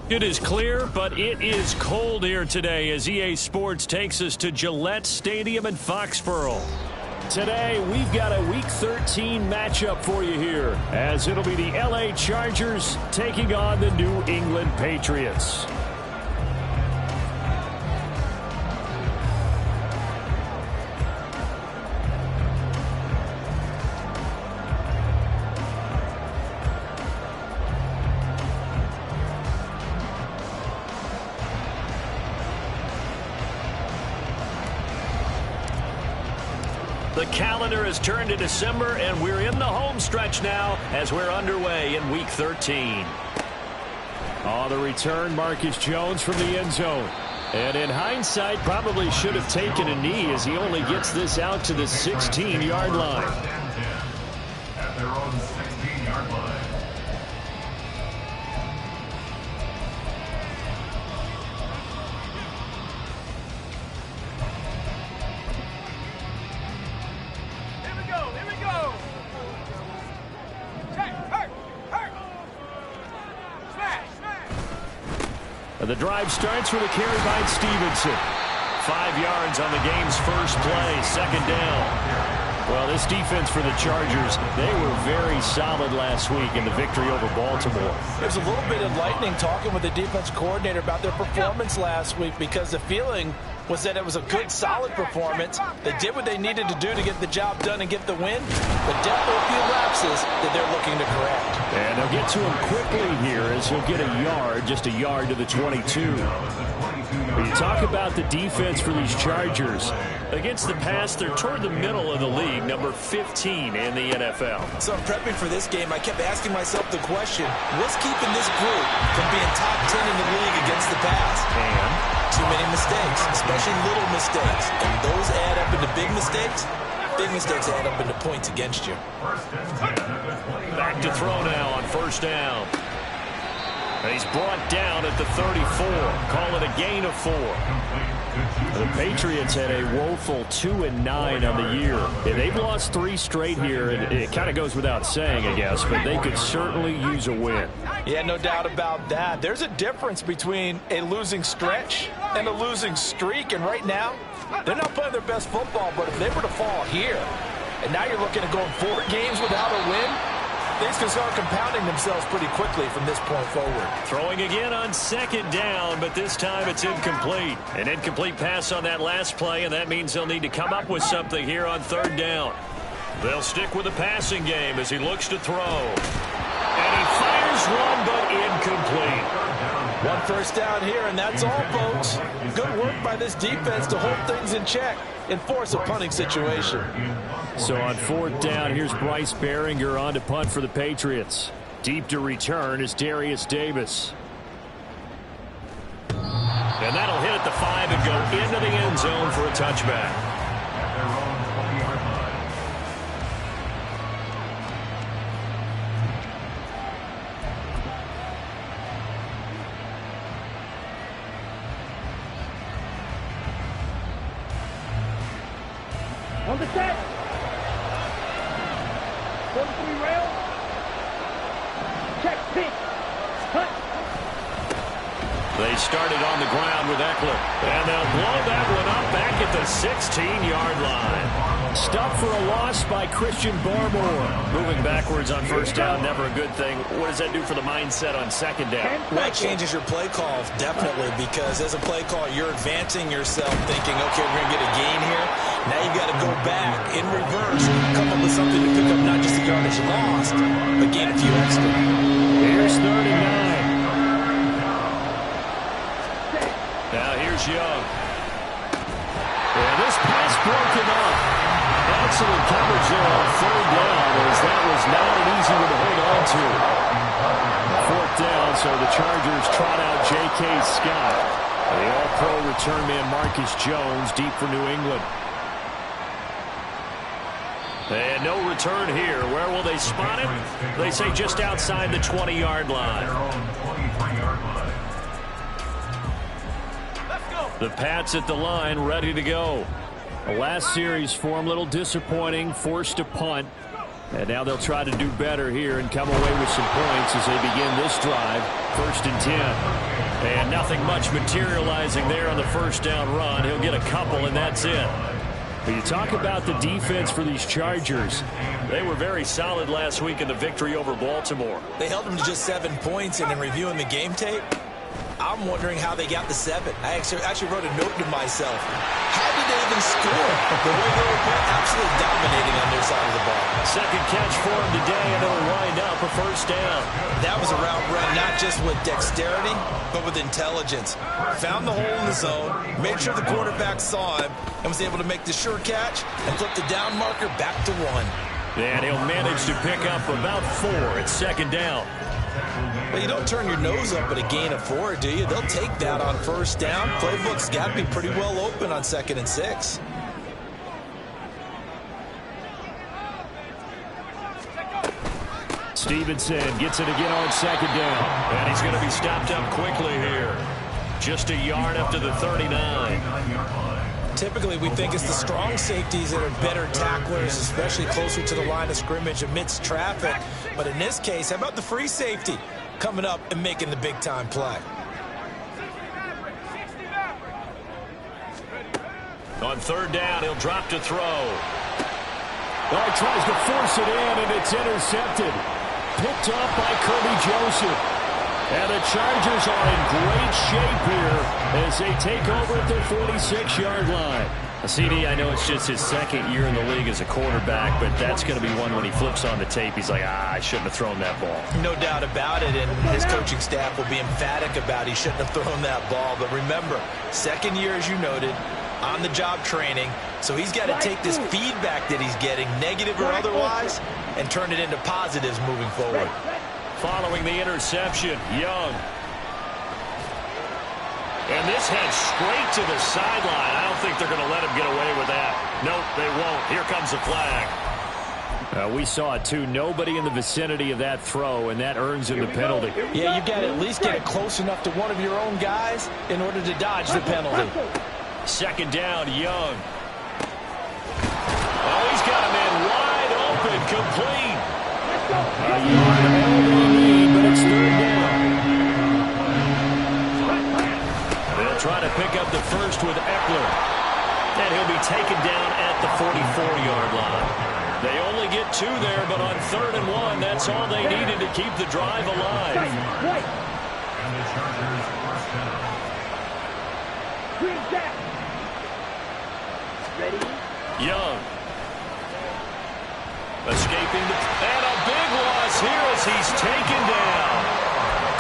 It is clear, but it is cold here today as EA Sports takes us to Gillette Stadium in Foxborough. Today, we've got a Week 13 matchup for you here, as it'll be the LA Chargers taking on the New England Patriots. The calendar has turned to December, and we're in the home stretch now as we're underway in Week 13. On the return, Marcus Jones from the end zone. And in hindsight, probably should have taken a knee as he only gets this out to the 16-yard line. At their own 16-yard line. The drive starts with a carry by Stevenson. 5 yards on the game's first play, second down. Well, this defense for the Chargers, they were very solid last week in the victory over Baltimore. It was a little bit enlightening talking with the defense coordinator about their performance last week because the feeling was that it was a good, solid performance. They did what they needed to do to get the job done and get the win, but definitely a few lapses that they're looking to correct. And they'll get to him quickly here as he'll get a yard, just a yard to the 22. When you talk about the defense for these Chargers, against the pass, they're toward the middle of the league, number 15 in the NFL. So in prepping for this game, I kept asking myself the question, what's keeping this group from being top 10 in the league against the pass? And too many mistakes, especially little mistakes. And those add up into big mistakes. Big mistakes add up into points against you. Back to throw now on first down. He's brought down at the 34. Call it a gain of 4. The Patriots had a woeful 2-9 on the year. Yeah, they've lost 3 straight here, and it kind of goes without saying, I guess, but they could certainly use a win. Yeah, no doubt about that. There's a difference between a losing stretch and a losing streak, and right now, they're not playing their best football, but if they were to fall here, and now you're looking at going 4 games without a win, things can start compounding themselves pretty quickly from this point forward. Throwing again on second down, but this time it's incomplete. An incomplete pass on that last play, and that means they'll need to come up with something here on third down. They'll stick with the passing game as he looks to throw. And he fires one, but incomplete. 1 first down here, and that's all, folks. Good work by this defense to hold things in check and force a punting situation. So on fourth down, here's Bryce Behringer on to punt for the Patriots. Deep to return is Darius Davis. And that'll hit at the 5 and go into the end zone for a touchback. On the set. 43 rail. Check pitch. Cut. They started on the ground with Eckler. And they'll blow that one up back at the 16-yard line. Stuffed for a loss by Christian Barmore. Moving backwards on first down, never a good thing. What does that do for the mindset on second down? Well, it changes your play call, definitely, because as a play call, you're advancing yourself thinking, okay, we're going to get a gain here. Now you've got to go back in reverse, come up with something to pick up not just the yardage lost, but gain a few extra. Here's 39. Now here's Young. And this pass broken up. Excellent coverage there on third down, as that was not an easy one to hold on to. Fourth down, so the Chargers trot out J.K. Scott. The all-pro return man Marcus Jones deep for New England. And no return here. Where will they spot it? They say just outside the 20-yard line. The Pats at the line, ready to go. The last series for him, a little disappointing, forced to punt. And now they'll try to do better here and come away with some points as they begin this drive. 1st and 10. And nothing much materializing there on the first down run. He'll get a couple, and that's it. But you talk about the defense for these Chargers. They were very solid last week in the victory over Baltimore. They held them to just 7 points, and in reviewing the game tape, I'm wondering how they got the 7. I actually wrote a note to myself. How did they even score? The way they were absolutely dominating on their side of the ball. Second catch for him today, and it'll wind up a first down. That was a route run, not just with dexterity, but with intelligence. Found the hole in the zone, made sure the quarterback saw him, and was able to make the sure catch and flip the down marker back to 1. And he'll manage to pick up about 4 at 2nd down. Well, you don't turn your nose up at a gain of 4, do you? They'll take that on 1st down. Playbook's got to be pretty well open on 2nd and 6. Stevenson gets it again on 2nd down. And he's going to be stopped up quickly here. Just a yard up to the 39. Typically, we think it's the strong safeties that are better tacklers, especially closer to the line of scrimmage amidst traffic. But in this case, how about the free safety coming up and making the big-time play? On 3rd down, he'll drop to throw. Oh, he tries to force it in, and it's intercepted. Picked up by Kirby Joseph. And the Chargers are in great shape here as they take over at their 46-yard line. CD, I know it's just his 2nd year in the league as a quarterback, but that's going to be one when he flips on the tape. He's like, I shouldn't have thrown that ball. No doubt about it, and his coaching staff will be emphatic about he shouldn't have thrown that ball. But remember, 2nd year, as you noted, on-the-job training, so he's got to take this feedback that he's getting, negative or otherwise, and turn it into positives moving forward. Following the interception, Young. And this heads straight to the sideline. I don't think they're going to let him get away with that. Nope, they won't. Here comes the flag. We saw it, too. Nobody in the vicinity of that throw, and that earns him the penalty. Yeah, you've got to at least get it close enough to one of your own guys in order to dodge the penalty. 2nd down, Young. Oh, he's got him in wide open, complete. But it's 3rd down. They'll try to pick up the first with Eckler. And he'll be taken down at the 44-yard line. They only get 2 there, but on 3rd and 1, that's all they needed to keep the drive alive. And the Chargers first down. Young. Escaping the... And a big loss here as he's taken down.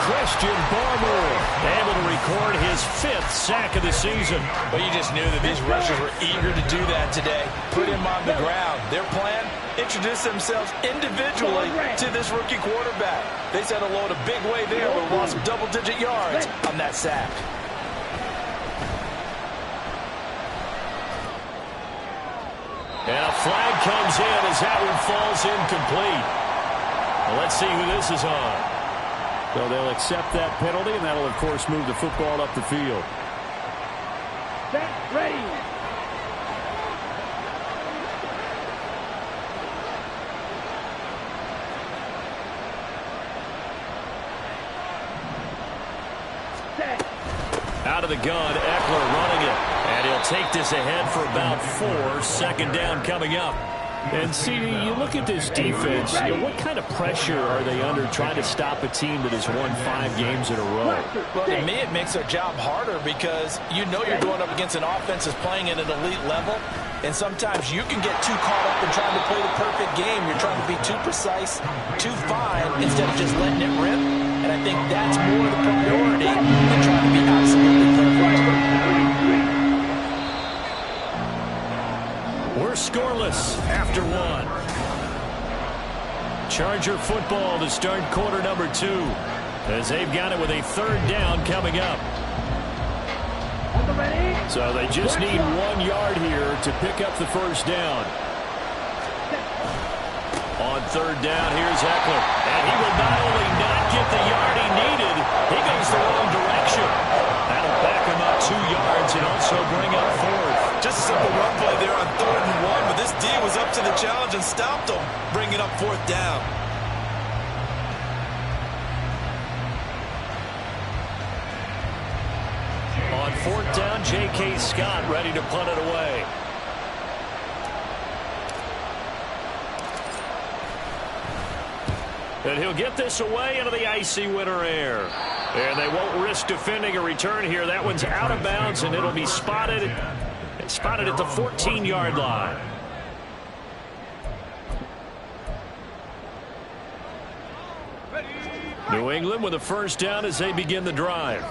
Christian Barmore able to record his 5th sack of the season. Well, you just knew that these rushers were eager to do that today. Put him on the ground. Their plan, introduce themselves individually to this rookie quarterback. They set a load a big way there, but lost double-digit yards on that sack. And a flag comes in as that one falls incomplete. Well, let's see who this is on. So they'll accept that penalty, and that'll, of course, move the football up the field. Set, ready. Set. Out of the gun, Eckler running it. And he'll take this ahead for about 4. 2nd down coming up. And, CD, you look at this defense, what kind of pressure are they under trying to stop a team that has won 5 games in a row? Well, to me, it makes their job harder because you know you're going up against an offense that's playing at an elite level, and sometimes you can get too caught up in trying to play the perfect game. You're trying to be too precise, too fine, instead of just letting it rip. And I think that's more the priority than trying to be absolutely perfect. We're scoreless after 1. Charger football to start quarter number 2 as they've got it with a 3rd down coming up. So they just need 1 yard here to pick up the first down. On 3rd down, here's Eckler. And he will not only not get the yard he needed, he goes the wrong direction. That'll back him up 2 yards and also bring up 4th. Just a simple run play there on 3rd and 1, but this D was up to the challenge and stopped them, bringing up 4th down. On 4th down, J.K. Scott ready to punt it away. And he'll get this away into the icy winter air. And they won't risk defending a return here. That one's out of bounds, and it'll be spotted at the 14-yard line. New England with a 1st down as they begin the drive.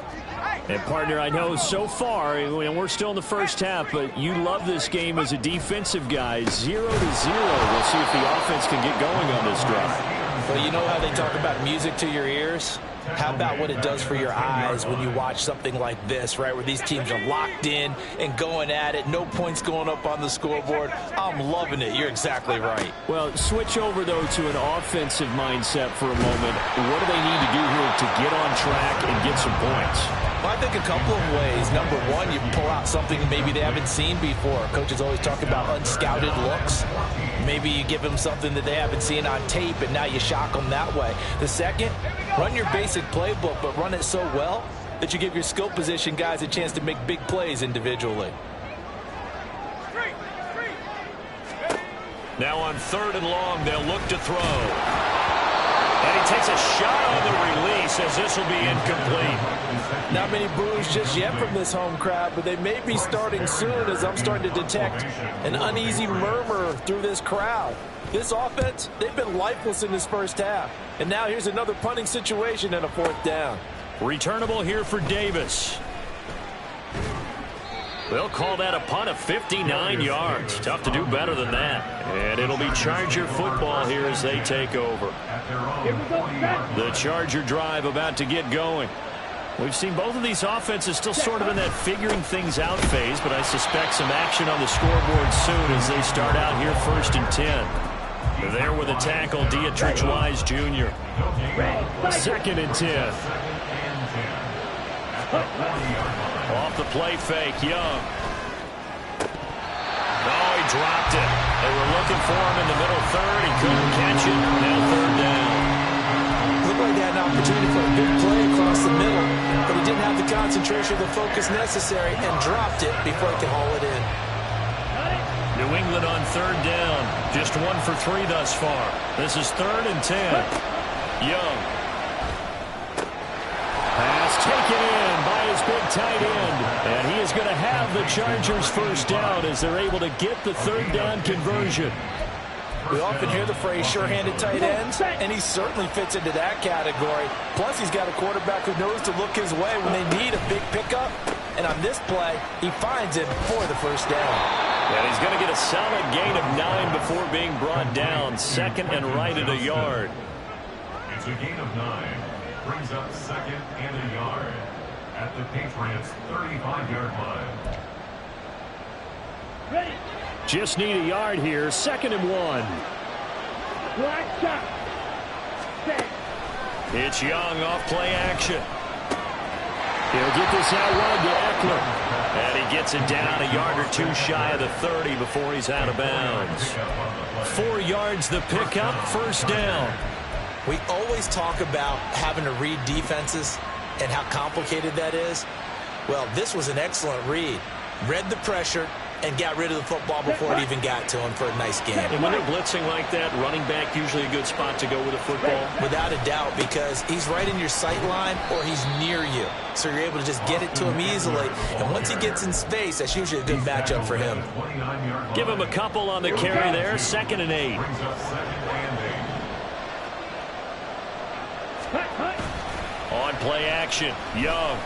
And, partner, I know so far, and we're still in the first half, but you love this game as a defensive guy. 0-0. We'll see if the offense can get going on this drive. Well, you know how they talk about music to your ears? How about what it does for your eyes when you watch something like this, right, where these teams are locked in and going at it, no points going up on the scoreboard? I'm loving it. You're exactly right. Well, switch over, though, to an offensive mindset for a moment. What do they need to do here to get on track and get some points? Well, I think a couple of ways. Number one, you pull out something maybe they haven't seen before. Coaches always talk about unscouted looks. Maybe you give them something that they haven't seen on tape, and now you shock them that way. The second, run your basic playbook, but run it so well that you give your skill position guys a chance to make big plays individually. Now on 3rd and long, they'll look to throw. And he takes a shot on the release as this will be incomplete. Not many boos just yet from this home crowd, but they may be starting soon as I'm starting to detect an uneasy murmur through this crowd. This offense, they've been lifeless in this first half. And now here's another punting situation and a 4th down. Returnable here for Davis. They'll call that a punt of 59 yards. Tough to do better than that. And it'll be Charger football here as they take over. The Charger drive about to get going. We've seen both of these offenses still sort of in that figuring things out phase, but I suspect some action on the scoreboard soon as they start out here 1st and 10. There with a tackle, Dietrich Wise Jr. 2nd and 10. Off the play fake, Young. Oh, he dropped it. They were looking for him in the middle 3rd. He couldn't catch it. Now 3rd down. Looked like they had an opportunity for a big play across the middle, but he didn't have the concentration or the focus necessary and dropped it before he could haul it in. New England on 3rd down. Just 1 for 3 thus far. This is 3rd and 10. Young. Pass taken in by his big tight end. And he is going to have the Chargers 1st down as they're able to get the 3rd down conversion. We often hear the phrase sure-handed tight ends, and he certainly fits into that category. Plus, he's got a quarterback who knows to look his way when they need a big pickup. And on this play, he finds it for the 1st down. And he's going to get a solid gain of 9 before being brought down. 2nd and right at a yard. It's a gain of 9. Brings up 2nd and a yard at the Patriots' 35-yard line. Ready. Just need a yard here. 2nd and 1. Black shot. Set. It's Young off play action. He'll get this out wide to Eckler. And he gets it down a yard or 2 shy of the 30 before he's out of bounds. 4 yards the pickup, 1st down. We always talk about having to read defenses and how complicated that is. Well, this was an excellent read. Read the pressure and got rid of the football before it even got to him for a nice game. And when they're blitzing like that, running back usually a good spot to go with a football? Without a doubt, because he's right in your sight line or he's near you. So you're able to just get it to him easily. And once he gets in space, that's usually a good matchup for him. Give him a couple on the carry there. 2nd and 8. On play action, Young.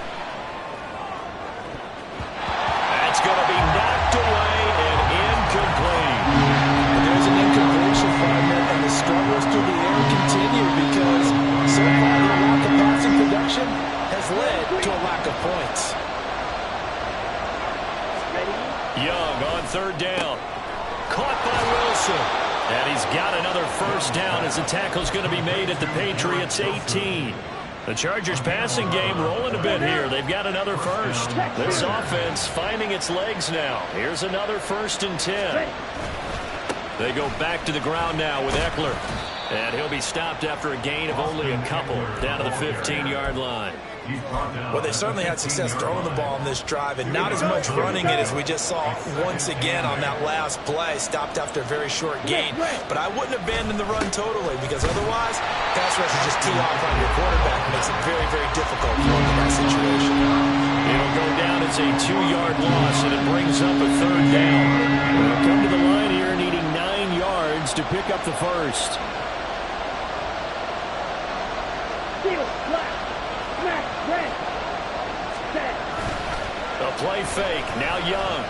That's going to be knocked away and incomplete. And there's an incompletion fragment, and the struggles through the air continue because so far their lack of passing production has led to a lack of points. Young on 3rd down. Caught by Wilson. And he's got another 1st down as the tackle's going to be made at the Patriots' 18. The Chargers passing game rolling a bit here. They've got another 1st. This offense finding its legs now. Here's another 1st and 10. They go back to the ground now with Eckler. And he'll be stopped after a gain of only a couple down to the 15-yard line. Well, they certainly had success throwing the ball on this drive and not as much running it as we just saw once again on that last play. Stopped after a very short gain. But I wouldn't abandon the run totally because otherwise, pass rush is just too off on your quarterback. It makes it very, very difficult for him in that situation. It'll go down as a 2-yard loss, and it brings up a 3rd down. We'll come to the line here needing 9 yards to pick up the first. A play fake. Now Young.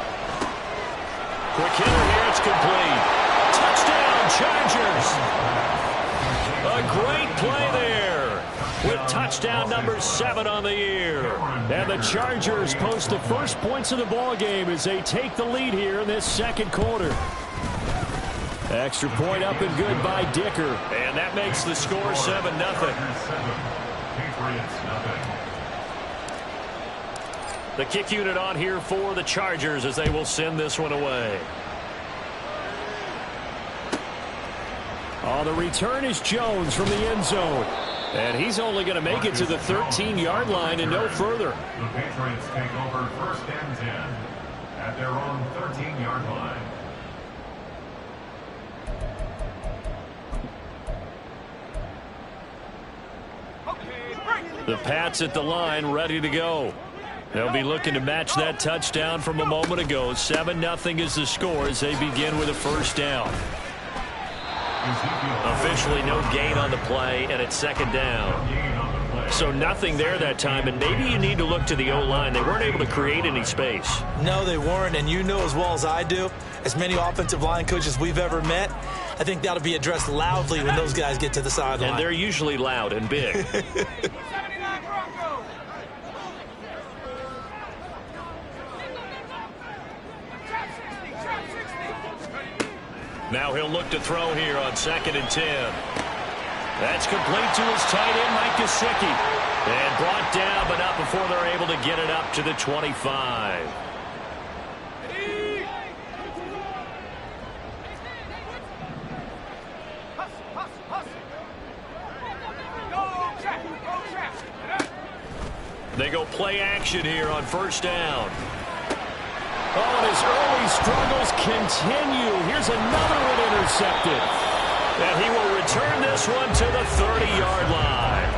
Quick hitter here. It's complete. Touchdown, Chargers. A great play there with touchdown number 7 on the year. And the Chargers post the first points of the ball game as they take the lead here in this second quarter. Extra point up and good by Dicker. And that makes the score 7-0. Patriots nothing. The kick unit on here for the Chargers as they will send this one away. On the return is Jones from the end zone. And he's only going to make it to the 13-yard line and no further. The Patriots take over 1st and 10 at their own 13-yard line. The Pats at the line, ready to go. They'll be looking to match that touchdown from a moment ago. 7-0 is the score as they begin with a 1st down. Officially no gain on the play, and it's 2nd down. So nothing there that time, and maybe you need to look to the O-line. They weren't able to create any space. No, they weren't, and you know as well as I do, as many offensive line coaches we've ever met, I think that'll be addressed loudly when those guys get to the sideline. And they're usually loud and big. Now he'll look to throw here on 2nd and 10. That's complete to his tight end, Mike Gesicki. And brought down, but not before they're able to get it up to the 25. They go play action here on 1st down. Oh, and his early struggles continue. Here's another one intercepted. And he will return this one to the 30-yard line.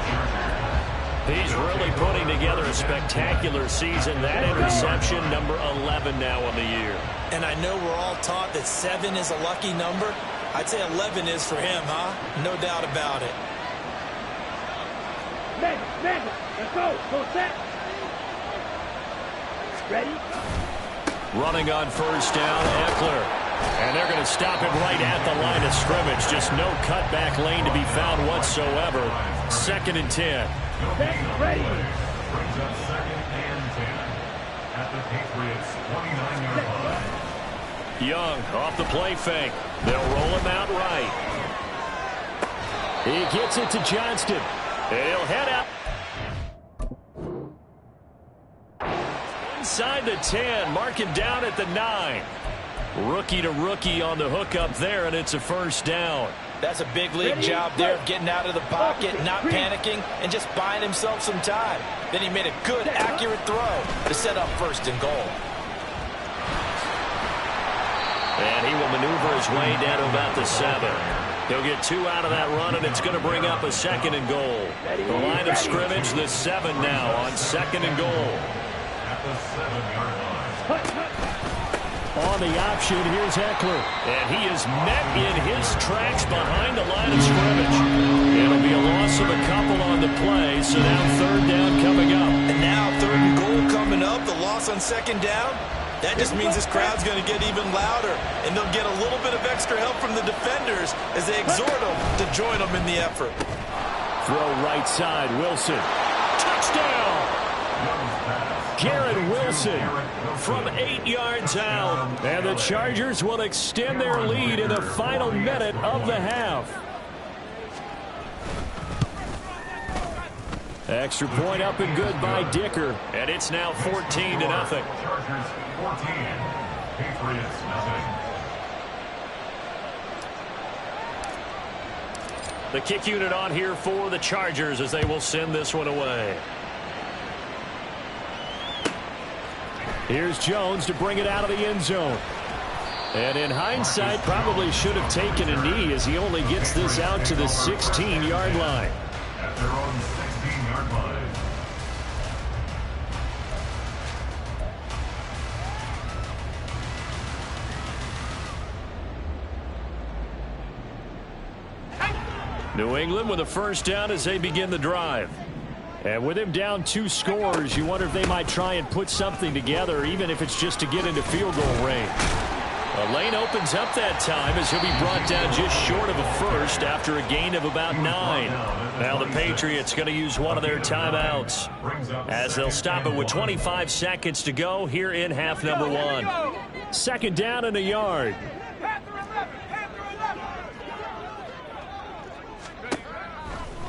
He's really putting together a spectacular season. That interception, number 11 now on the year. And I know we're all taught that 7 is a lucky number. I'd say 11 is for him, huh? No doubt about it. Mega, let's go. Go set. Ready? Running on 1st down, Eckler. And they're going to stop him right at the line of scrimmage. Just no cutback lane to be found whatsoever. 2nd and 10. Ready. Brings up 2nd and 10 at the Patriots 29-yard line. Young off the play fake. They'll roll him out right. He gets it to Johnston. He'll head out. Inside the 10, marking down at the 9. Rookie to rookie on the hook up there, and it's a 1st down. That's a big league job there of getting out of the pocket, not panicking, and just buying himself some time. Then he made a good, accurate throw to set up 1st and goal. And he will maneuver his way down to about the 7. He'll get 2 out of that run, and it's going to bring up a 2nd and goal. The line of scrimmage, the 7 now on 2nd and goal. At the 7-yard line. On the option, here's Eckler. And he is met in his tracks behind the line of scrimmage. It'll be a loss of a couple on the play, so now 3rd down coming up. And now 3rd and goal coming up, the loss on 2nd down. That just means this crowd's going to get even louder, and they'll get a little bit of extra help from the defenders as they exhort them to join them in the effort. Throw right side, Wilson. Touchdown! Garrett Wilson from 8 yards out. And the Chargers will extend their lead in the final minute of the half. Extra point up and good by Dicker. And it's now 14-0. Chargers 14, Patriots nothing. The kick unit on here for the Chargers as they will send this one away. Here's Jones to bring it out of the end zone. And in hindsight, probably should have taken a knee as he only gets this out to the 16-yard line. At their own 16-yard line. New England with a first down as they begin the drive. And with him down 2 scores, you wonder if they might try and put something together, even if it's just to get into field goal range. A lane opens up that time as he'll be brought down just short of a first after a gain of about 9. Now the Patriots going to use one of their timeouts as they'll stop it with 25 seconds to go here in half number 1. Second down and a yard.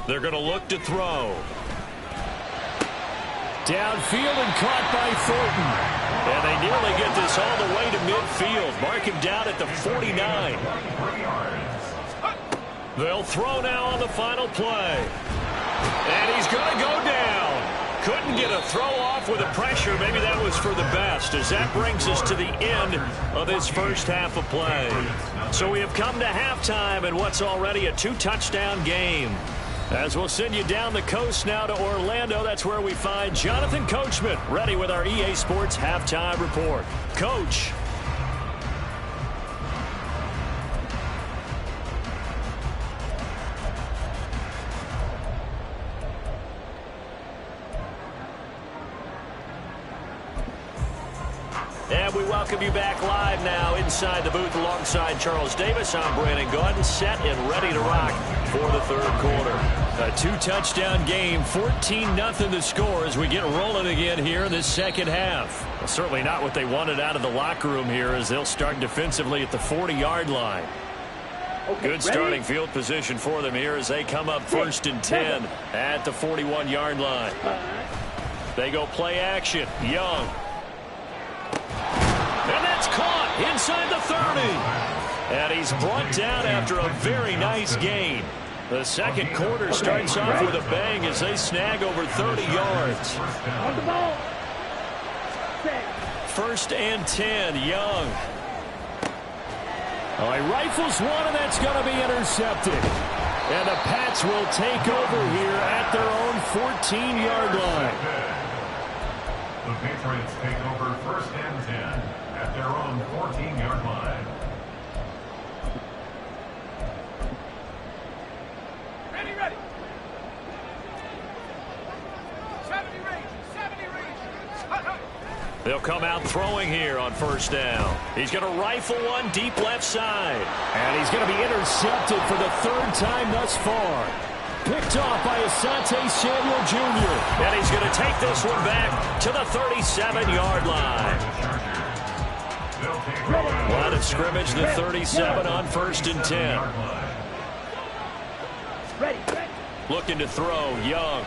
They're going to look to throw. Downfield and caught by Thornton. And they nearly get this all the way to midfield. Mark him down at the 49. They'll throw now on the final play. And he's going to go down. Couldn't get a throw off with the pressure. Maybe that was for the best, as that brings us to the end of this first half of play. So we have come to halftime in what's already a 2-touchdown game. As we'll send you down the coast now to Orlando, that's where we find Jonathan Coachman ready with our EA Sports Halftime Report. Coach. And we welcome you back live now inside the booth alongside Charles Davis. I'm Brandon Gaudin, set and ready to rock for the third quarter. A 2-touchdown game, 14-0 the score as we get rolling again here in this second half. Well, certainly not what they wanted out of the locker room here as they'll start defensively at the 40-yard line. Good starting field position for them here as they come up 1st and 10 at the 41-yard line. They go play action. Young. And that's caught inside the 30. And he's brought down after a very nice gain. The second quarter starts off with a bang as they snag over 30 yards. On the ball. 1st and 10, Young. Oh, he rifles one, and that's going to be intercepted. And the Pats will take over here at their own 14-yard line. The Patriots take over 1st and 10 at their own 14-yard line. Ready. 70 range. They'll come out throwing here on 1st down. He's going to rifle one deep left side. And he's going to be intercepted for the 3rd time thus far. Picked off by Asante Samuel Jr. And he's going to take this one back to the 37-yard line. Line of scrimmage, the 37 on 1st and 10. Ready. Looking to throw, Young.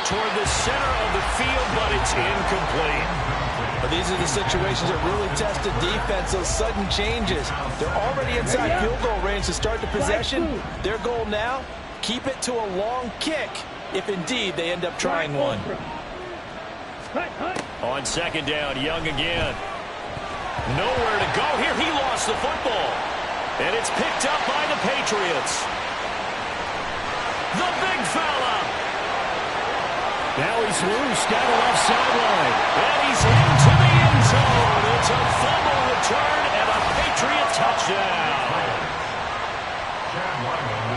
Toward the center of the field, but it's incomplete. But these are the situations that really test the defense, those sudden changes. They're already inside field goal range to start the possession. Their goal now, keep it to a long kick, if indeed they end up trying one. On 2nd down, Young again. Nowhere to go here. He lost the football. And it's picked up by the Patriots. The big fella. Now he's loose down the left sideline. And he's into the end zone. It's a fumble return and a Patriot touchdown.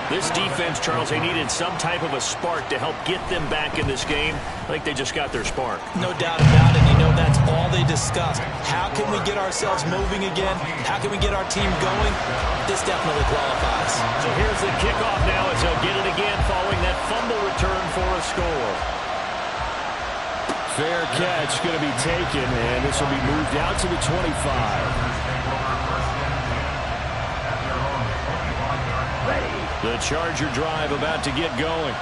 This defense, Charles, they needed some type of a spark to help get them back in this game. I think they just got their spark. No doubt about it. You know, that's all they discussed. How can we get ourselves moving again? How can we get our team going? This definitely qualifies. So here's the kickoff now as they'll get it again following that fumble return for a score. Fair catch going to be taken, and this will be moved out to the 25. The Charger drive about to get going.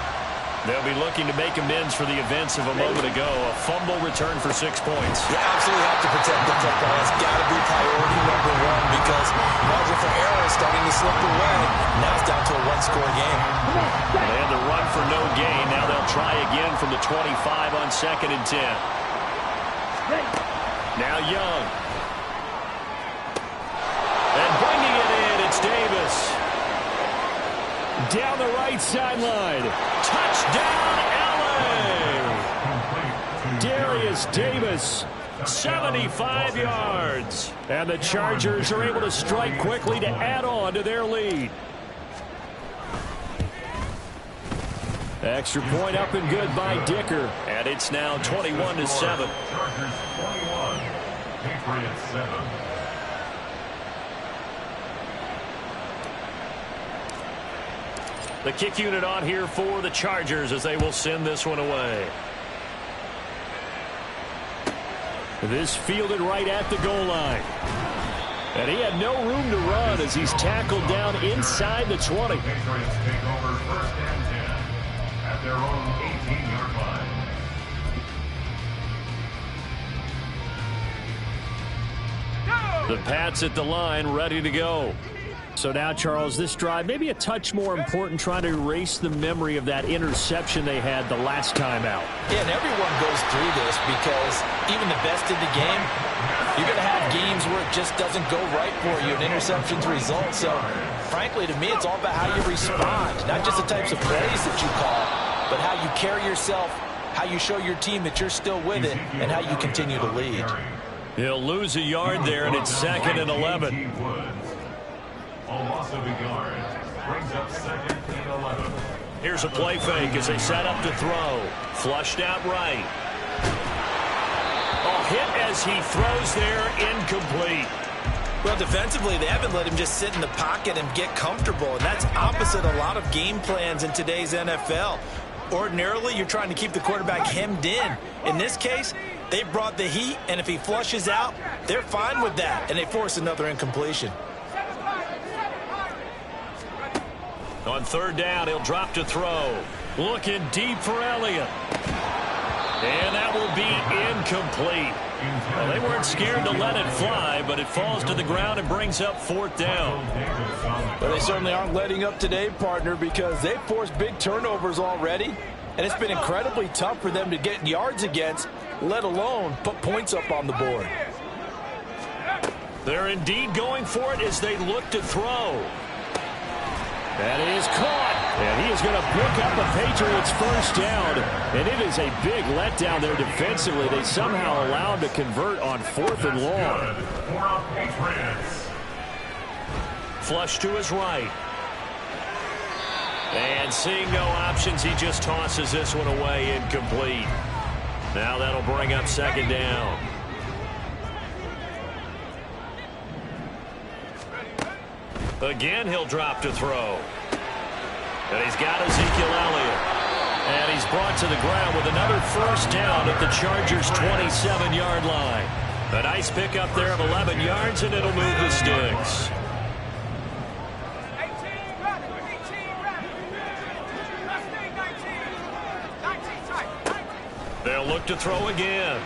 They'll be looking to make amends for the events of a moment ago. A fumble return for 6 points. You absolutely have to protect the football. It's got to be priority number one because margin for error is starting to slip away. Now it's down to a one-score game. They had the run for no gain. Now they'll try again from the 25 on 2nd and 10. Now Young. And bringing it in, it's Davis. Down the right sideline. Touchdown, LA! Darius Davis, 75 yards. And the Chargers are able to strike quickly to add on to their lead. Extra point up and good by Dicker. And it's now 21-7. Chargers 21, Patriots 7. The kick unit on here for the Chargers as they will send this one away. This fielded right at the goal line. And he had no room to run as he's tackled down inside the 20. The Patriots take over 1st and 10 at their own 18-yard line. The Pats at the line ready to go. So now, Charles, this drive maybe a touch more important, trying to erase the memory of that interception they had the last time out. Yeah, and everyone goes through this because even the best in the game, you're going to have games where it just doesn't go right for you, and interceptions result. So, frankly, to me, it's all about how you respond, not just the types of plays that you call, but how you carry yourself, how you show your team that you're still with it, and how you continue to lead. He'll lose a yard there, and it's 2nd and 11. A loss of a yard brings up 2nd and 11. Here's a play fake as they set up to throw. Flushed out right. A hit as he throws there, incomplete. Well, defensively, they haven't let him just sit in the pocket and get comfortable, and that's opposite a lot of game plans in today's NFL. Ordinarily, you're trying to keep the quarterback hemmed in. In this case, they brought the heat, and if he flushes out, they're fine with that, and they force another incompletion. On 3rd down, he'll drop to throw. Looking deep for Elliott. And that will be incomplete. Well, they weren't scared to let it fly, but it falls to the ground and brings up 4th down. But they certainly aren't letting up today, partner, because they've forced big turnovers already, and it's been incredibly tough for them to get yards against, let alone put points up on the board. They're indeed going for it as they look to throw. That is caught, and he is going to pick up a Patriots 1st down, and it is a big letdown there defensively. They somehow allowed to convert on 4th and long. Flush to his right. And seeing no options, he just tosses this one away, incomplete. Now that'll bring up 2nd down. Again, he'll drop to throw. And he's got Ezekiel Elliott. And he's brought to the ground with another 1st down at the Chargers' 27-yard line. A nice pickup there of 11 yards, and it'll move the sticks. They'll look to throw again.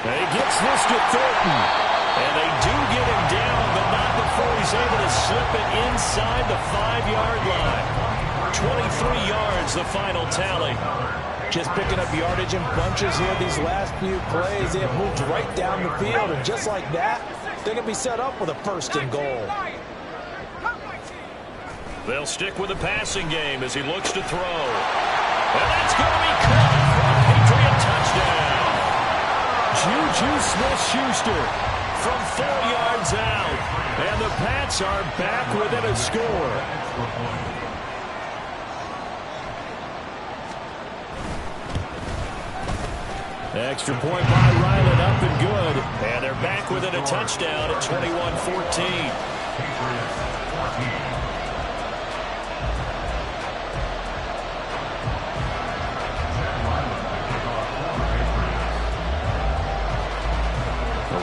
And he gets this to Thornton. And they do get him down, but not before he's able to slip it inside the 5-yard line. 23 yards, the final tally. Just picking up yardage in bunches here these last few plays. They have moved right down the field, and just like that, they're going to be set up with a 1st and goal. They'll stick with the passing game as he looks to throw. And that's going to be caught for a Patriot touchdown. Juju Smith-Schuster from 4 yards out. And the Pats are back within a score. Extra point by Ryland, up and good. And they're back within a touchdown at 21-14.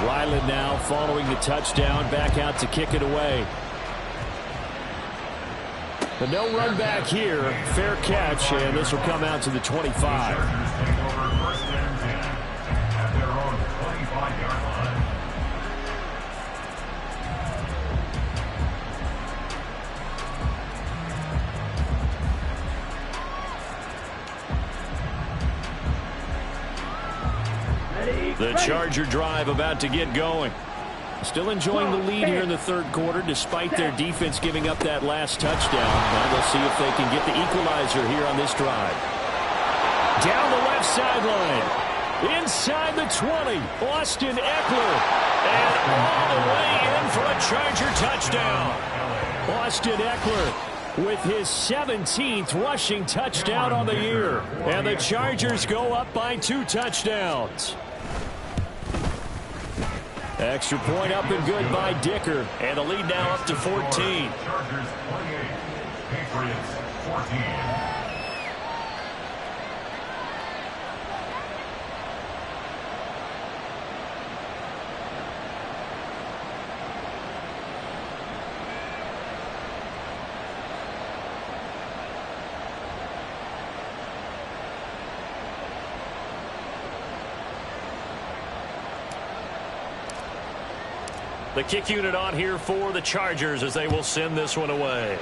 Ryland now following the touchdown, back out to kick it away. But no run back here. Fair catch, and this will come out to the 25. Chargers take over 1st and 10 at their own 25-yard line. The Charger drive about to get going. Still enjoying the lead here in the third quarter despite their defense giving up that last touchdown. Now they'll see if they can get the equalizer here on this drive. Down the left sideline. Inside the 20. Austin Eckler. And all the way in for a Charger touchdown. Austin Eckler with his 17th rushing touchdown on the year. And the Chargers go up by 2 touchdowns. Extra point up and good by Dicker. And the lead now up to 14. Chargers 28, Patriots 14. The kick unit on here for the Chargers as they will send this one away.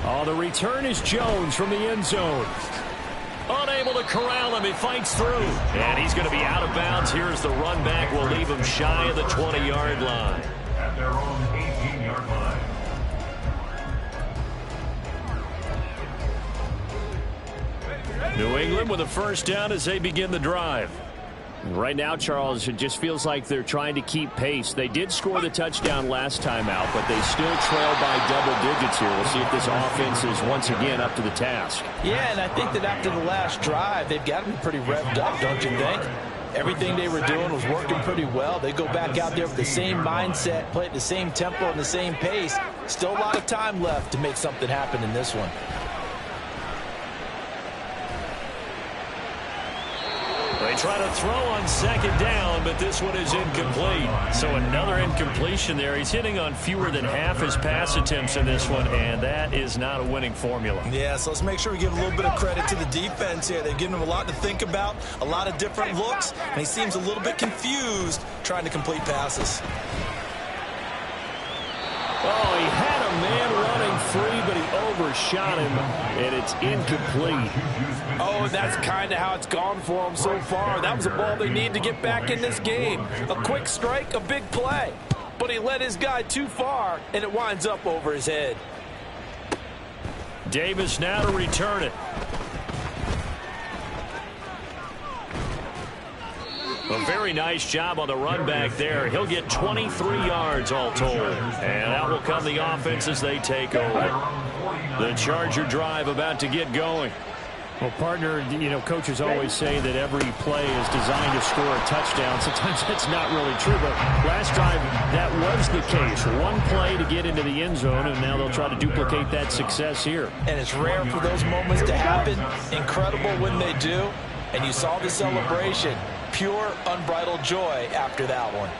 Oh, the return is Jones from the end zone. Unable to corral him. He fights through. And he's going to be out of bounds. Here's the run back. Will leave him shy of the 20-yard line. At their own 18-yard line. New England with a first down as they begin the drive. Right now, Charles, it just feels like they're trying to keep pace. They did score the touchdown last time out, but they still trail by double digits here. We'll see if this offense is once again up to the task. Yeah, and I think that after the last drive, they've got to be pretty revved up, don't you think? Everything they were doing was working pretty well. They go back out there with the same mindset, play at the same tempo and the same pace. Still a lot of time left to make something happen in this one. They try to throw on second down, but this one is incomplete. So another incompletion there. He's hitting on fewer than half his pass attempts in this one, and that is not a winning formula. Yeah, so let's make sure we give a little bit of credit to the defense here. They've given him a lot to think about, a lot of different looks, and he seems a little bit confused trying to complete passes. Oh, he had a man running free, but he overshot him, and it's incomplete. Oh, and that's kind of how it's gone for them so far. That was a ball they need to get back in this game. A quick strike, a big play. But he led his guy too far, and it winds up over his head. Davis now to return it. A very nice job on the run back there. He'll get 23 yards all told. And out will come the offense as they take over. The Charger drive about to get going. Well, partner, you know, coaches always say that every play is designed to score a touchdown. Sometimes that's not really true, but last drive, that was the case. One play to get into the end zone, and now they'll try to duplicate that success here. And it's rare for those moments to happen. Incredible when they do. And you saw the celebration. Pure, unbridled joy after that one.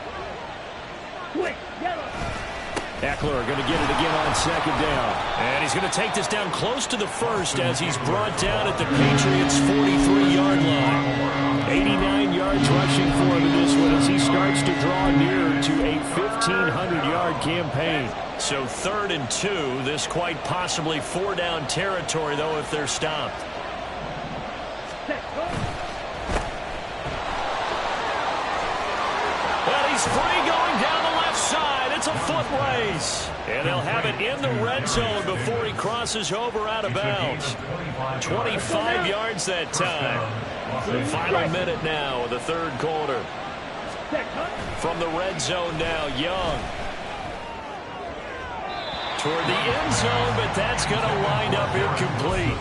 Eckler going to get it again on second down. And he's going to take this down close to the first as he's brought down at the Patriots' 43-yard line. 89 yards rushing for him in this one as he starts to draw nearer to a 1,500-yard campaign. So 3rd and 2, this quite possibly 4-down territory, though, if they're stopped. Well, he's free going down the left side. It's a foot race. And they'll have it in the red zone before he crosses over out of bounds. 25 yards that time. The final minute now of the third quarter. From the red zone now, Young. Toward the end zone, but that's going to wind up incomplete.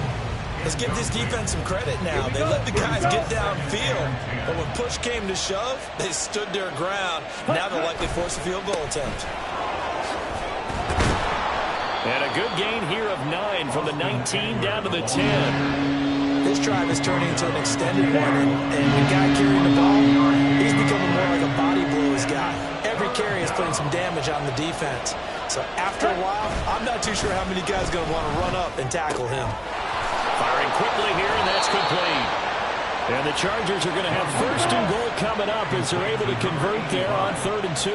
Let's give this defense some credit now. They let the guys get downfield, but when push came to shove, they stood their ground. Now they'll likely force a field goal attempt. And a good gain here of 9 from the 19 down to the 10. This drive is turning into an extended one, and the guy carrying the ball, he's becoming more like a body blows guy. Every carry is putting some damage on the defense. So after a while, I'm not too sure how many guys are going to want to run up and tackle him. Firing quickly here, and that's complete. And the Chargers are going to have first and goal coming up as they're able to convert there on 3rd and 2.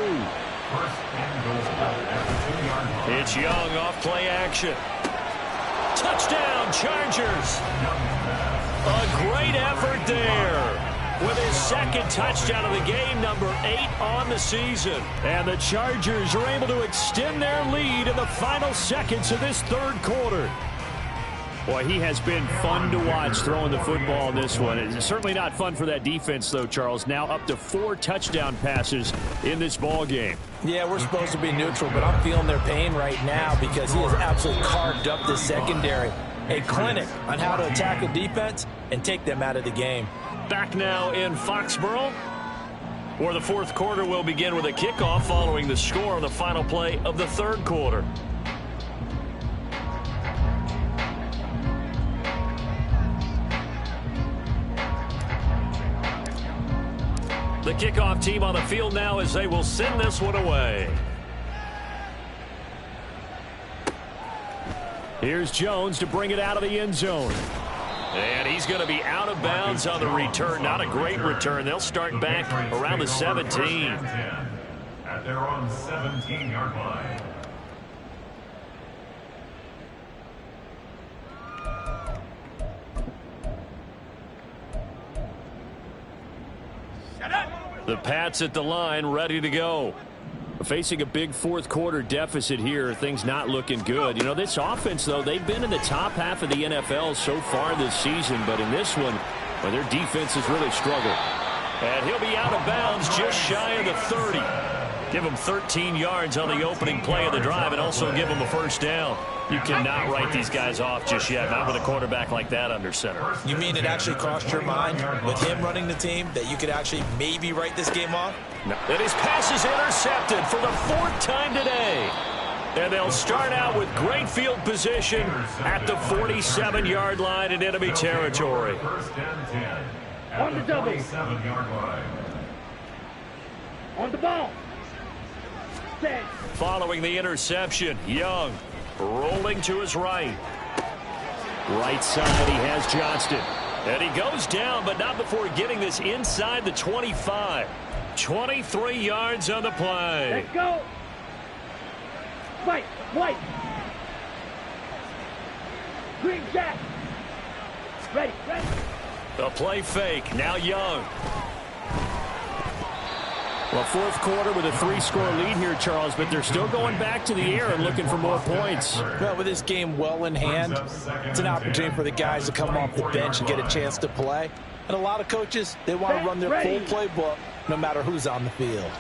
It's Young off play action. Touchdown, Chargers. A great effort there. With his second touchdown of the game, number 8 on the season. And the Chargers are able to extend their lead in the final seconds of this 3rd quarter. Boy, he has been fun to watch throwing the football in this one. It's certainly not fun for that defense, though, Charles. Now up to 4 touchdown passes in this ball game. Yeah, we're supposed to be neutral, but I'm feeling their pain right now because he has absolutely carved up the secondary. A clinic on how to attack a defense and take them out of the game. Back now in Foxborough, where the 4th quarter will begin with a kickoff following the score on the final play of the 3rd quarter. The kickoff team on the field now as they will send this one away. Here's Jones to bring it out of the end zone. And he's going to be out of bounds on the return. Not a great return. They'll start back around the 17. At their own 17-yard line. The Pats at the line, ready to go. Facing a big 4th quarter deficit here, things not looking good. You know, this offense, though, they've been in the top half of the NFL so far this season, but in this one, well, their defense has really struggled. And he'll be out of bounds just shy of the 30. Give him 13 yards on the opening play of the drive and also give him a first down. You cannot write these guys off just yet, not with a quarterback like that under center. You mean it actually crossed your mind with him running the team that you could actually maybe write this game off? No. And his pass is intercepted for the 4th time today. And they'll start out with great field position at the 47-yard line in enemy territory. First and 10. On the double. 47-yard line. On the ball. Set. Following the interception, Young rolling to his right. Right side, he has Johnston. And he goes down, but not before getting this inside the 25. 23 yards on the play. Let's go. White. Green jack. Ready. The play fake. Now Young. Well, 4th quarter with a 3-score lead here, Charles, but they're still going back to the air and looking for more points. Well, with this game well in hand, it's an opportunity for the guys to come off the bench and get a chance to play. And a lot of coaches, they want to run their full playbook no matter who's on the field.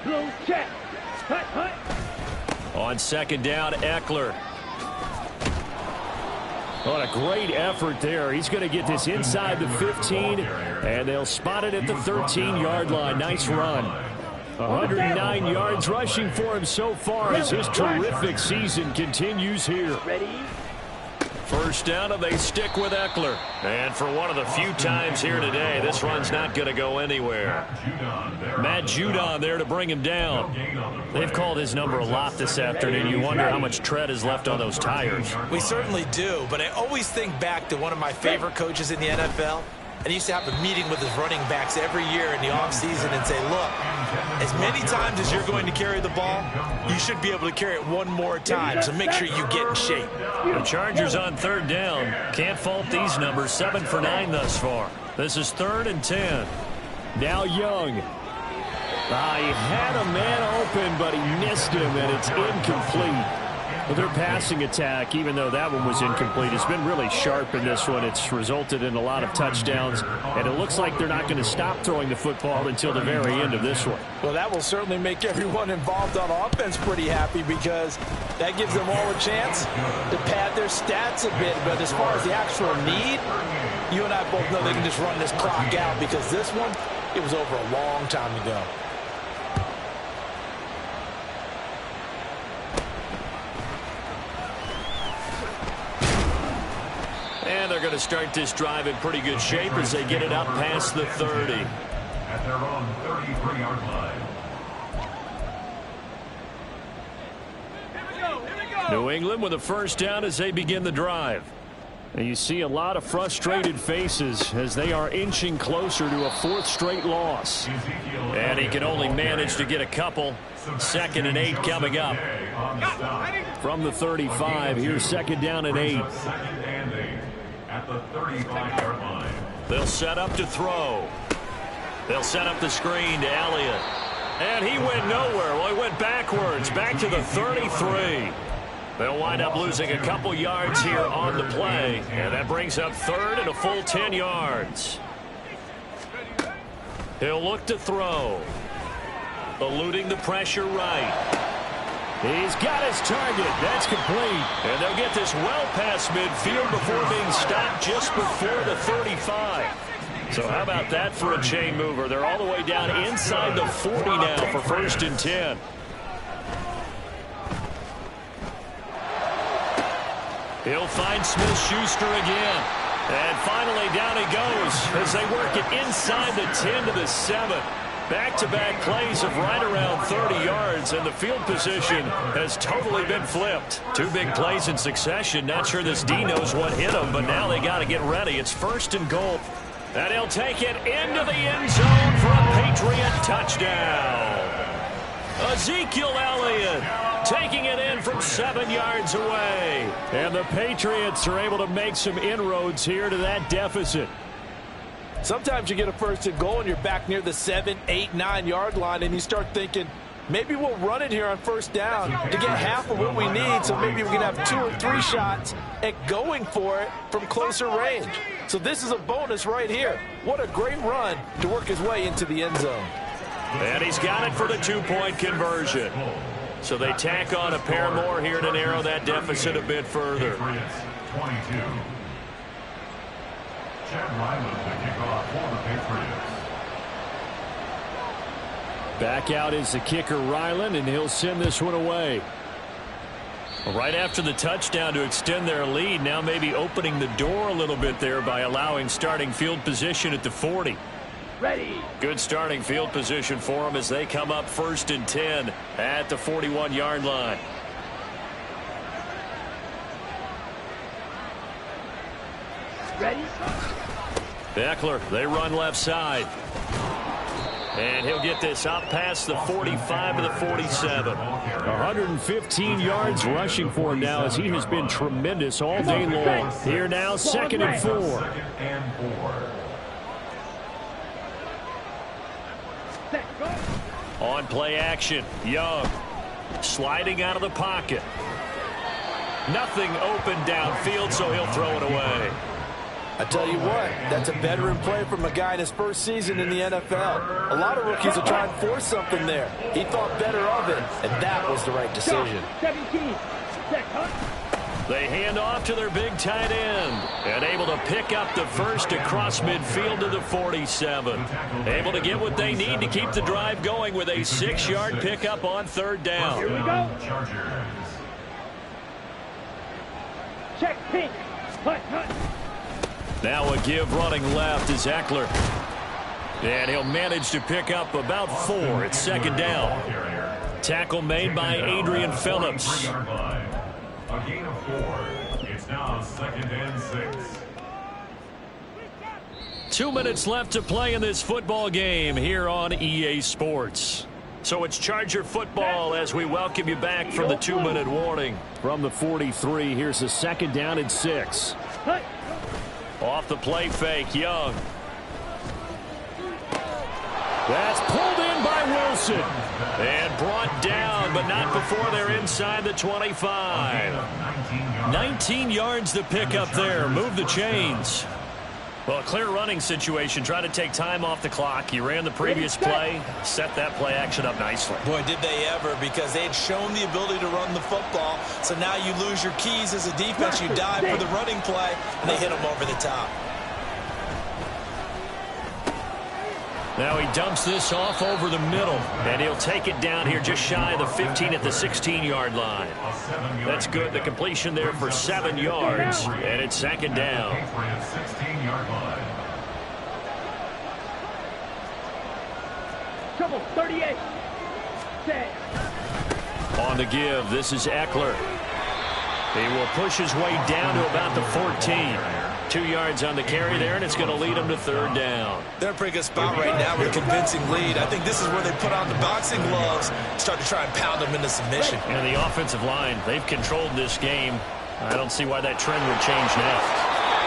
Blue check. Hut. On 2nd down, Eckler. What a great effort there. He's going to get this inside the 15, and they'll spot it at the 13-yard line. Nice run. 109 yards rushing for him so far as his terrific season continues here. Ready. First down, and they stick with Eckler. And for one of the few times here today, this run's not going to go anywhere. Matt Judon there to bring him down. They've called his number a lot this afternoon. You wonder how much tread is left on those tires. We certainly do, but I always think back to one of my favorite coaches in the NFL. And he used to have a meeting with his running backs every year in the offseason and say, look, as many times as you're going to carry the ball, you should be able to carry it one more time, so make sure you get in shape. The Chargers on 3rd down. Can't fault these numbers. 7 for 9 thus far. This is 3rd and 10. Now Young. He had a man open, but he missed him, and it's incomplete. Well, their passing attack, even though that one was incomplete, has been really sharp in this one. It's resulted in a lot of touchdowns, and it looks like they're not going to stop throwing the football until the very end of this one. Well, that will certainly make everyone involved on offense pretty happy because that gives them all a chance to pad their stats a bit. But as far as the actual need, you and I both know they can just run this clock out because this one, it was over a long time ago. And they're going to start this drive in pretty good shape as they get it up past the 30. At their own 33-yard line. New England with a first down as they begin the drive. And you see a lot of frustrated faces as they are inching closer to a fourth straight loss. And he can only manage to get a couple. 2nd and 8 coming up. From the 35, here's 2nd down and 8. 2nd and 8 at the 35-yard line. They'll set up to throw. They'll set up the screen to Elliott. And he went nowhere. Well, he went backwards, back to the 33. They'll wind up losing a couple yards here on the play. And that brings up 3rd and a full 10 yards. He'll look to throw. Eluding the pressure right. He's got his target. That's complete. And they'll get this well past midfield before being stopped just before the 35. So how about that for a chain mover? They're all the way down inside the 40 now for 1st and 10. He'll find Smith-Schuster again. And finally down he goes as they work it inside the 10 to the 7. Back-to-back plays of right around 30 yards, and the field position has totally been flipped. 2 big plays in succession. Not sure this D knows what hit him, but now they got to get ready. It's 1st and goal. And he'll take it into the end zone for a Patriot touchdown. Ezekiel Elliott taking it in from 7 yards away. And the Patriots are able to make some inroads here to that deficit. Sometimes you get a 1st and goal and you're back near the 7, 8, 9-yard line, and you start thinking, maybe we'll run it here on 1st down to get half of what we need, so maybe we can have 2 or 3 shots at going for it from closer range. So this is a bonus right here. What a great run to work his way into the end zone. And he's got it for the 2-point conversion. So they tack on a pair more here to narrow that deficit a bit further. Patriots 22. Chad Ryland to kick off for the Patriots. Back out is the kicker, Ryland, and he'll send this one away. Right after the touchdown to extend their lead, now maybe opening the door a little bit there by allowing starting field position at the 40. Ready. Good starting field position for them as they come up 1st and 10 at the 41-yard line. Ready. Eckler, they run left side. And he'll get this up past the 45 to the 47. 115 yards rushing for him now as he has been tremendous all day long. Here now, 2nd and 4. 2nd and 4. On play action, Young sliding out of the pocket. Nothing open downfield, so he'll throw it away. I tell you what, that's a veteran play from a guy in his 1st season in the NFL. A lot of rookies will try and force something there. He thought better of it, and that was the right decision. 17. They hand off to their big tight end and able to pick up the 1st across midfield to the 47. Able to get what they need to keep the drive going with a 6-yard pickup on 3rd down. Here we go. Chargers. Check pink. Hut, hut. Now a give running left is Eckler. And he'll manage to pick up about 4 at 2nd down. Tackle made by Adrian Phillips. A gain of 4. It's now 2nd and 6. 2 minutes left to play in this football game here on EA Sports. So it's Charger football as we welcome you back from the 2-minute warning. From the 43, here's the 2nd down and 6. Off the play fake, Young. That's pulled in by Wilson. And brought down, but not before they're inside the 25. 19 yards to pick up there. Move the chains. Well, a clear running situation. Try to take time off the clock. He ran the previous play. Set that play action up nicely. Boy, did they ever, because they had shown the ability to run the football. So now you lose your keys as a defense. You dive for the running play, and they hit them over the top. Now he dumps this off over the middle, and he'll take it down here just shy of the 15 at the 16-yard line. That's good. The completion there for 7 yards, and it's second down. Patriots 16-yard line. Trouble 38. Set. On the give, this is Eckler. He will push his way down to about the 14. 2 yards on the carry there, and it's going to lead him to third down. They're in a pretty good spot right now with a convincing lead. I think this is where they put on the boxing gloves, start to try and pound them into submission. And the offensive line, they've controlled this game. I don't see why that trend would change now.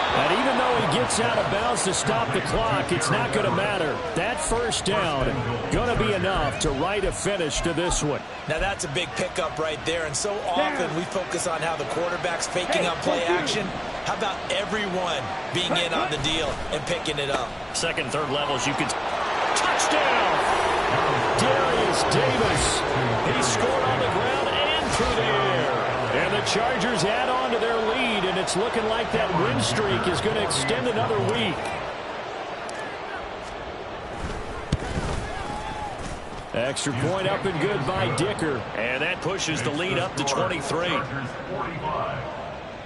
And even though he gets out of bounds to stop the clock, it's not going to matter. That first down going to be enough to write a finish to this one. Now that's a big pickup right there, and so often we focus on how the quarterback's faking on play action. How about everyone being in on the deal and picking it up? Second, third levels, you could... Touchdown! Darius Davis. He scored on the ground and through the air. And the Chargers add on to their lead, and it's looking like that win streak is going to extend another week. Extra point up and good by Dicker. And that pushes the lead up to 23. Chargers 45.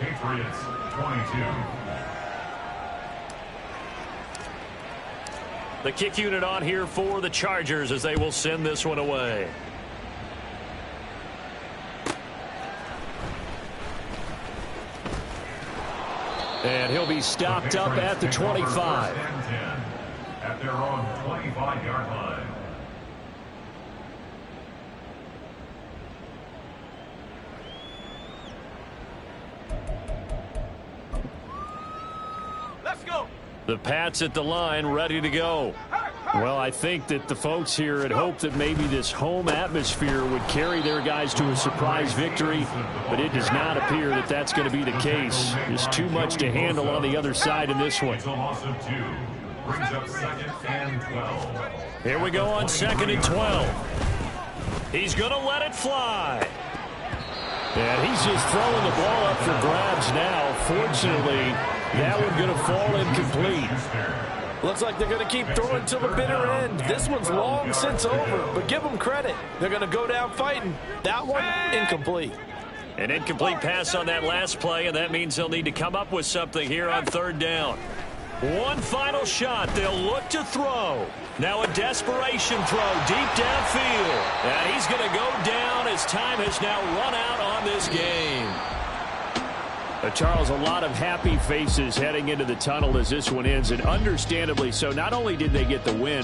Patriots 22. The kick unit on here for the Chargers as they will send this one away. And he'll be stopped up at the 25. At their own 25-yard line. Let's go. The Pats at the line, ready to go. Well, I think that the folks here had hoped that maybe this home atmosphere would carry their guys to a surprise victory, but it does not appear that that's going to be the case. There's too much to handle on the other side in this one. It's a loss of 2. Brings up 2nd and 12. Here we go on 2nd and 12. He's going to let it fly. And he's just throwing the ball up for grabs now. Fortunately, that one's going to fall incomplete. Looks like they're going to keep throwing till the bitter end. This one's long since over, but give them credit. They're going to go down fighting. That one, incomplete. An incomplete pass on that last play, and that means they'll need to come up with something here on third down. One final shot. They'll look to throw. Now a desperation throw deep downfield. And he's going to go down as time has now run out on this game. Charles, a lot of happy faces heading into the tunnel as this one ends, and understandably so. Not only did they get the win,